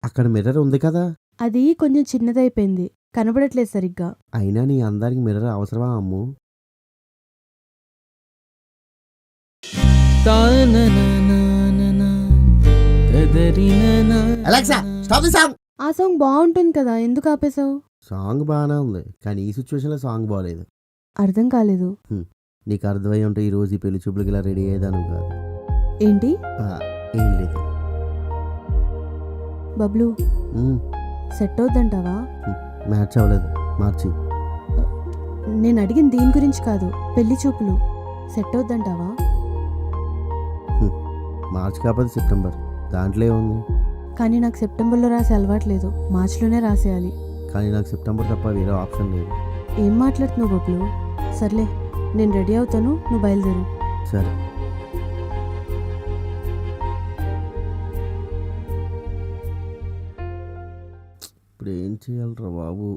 అక్కడ మిర్రర్ ఉంది కదా! అది కొంచెం చిన్నదైపోయింది. కనబడట్లేదు సరిగ్గా. అయినా నీ అందానికి మిర్రర్ అవసరమా Ammu? Alexa stop the song. ఆ సాంగ్ బావుంటుంది కదా! ఎందుకు ఆపేసావు? సాంగ్ బానే ఉంది. కానీ ఈ సిట్యుయేషన్‌లో సాంగ్ బాలేదు. అర్థం కాలేదు. నీకు అర్థమై ఉంటే ఈరోజు ఈ పెళ్లి చూపులకి ఇలా రెడీ అయ్యేదానివి కాదు. ఏంటి? ఏం లేదు. బబ్లు సెట్ అవుద్దంటావా? మ్యాచ్ అవ్వలేదు. మార్చి. నేను అడిగింది దీని గురించి కాదు. పెళ్లి చూపులు సెట్ అవుద్దంటావా? మార్చ్ కాకపోతే సెప్టెంబర్. దాంట్లో ఏముంది? కానీ నాకు సెప్టెంబర్లో రాసే అలవాట్లేదు. మార్చిలోనే రాసేయాలి. కానీ నాకు సెప్టెంబర్ తప్ప వేరే ఆప్షన్ లేదు. ఏం మాట్లాడుతున్నావు బబ్లు? సర్లే, నేను రెడీ అవుతాను, నువ్వు బయలుదేరు. సరే. ఇప్పుడు ఏం చేయాలరా బాబు?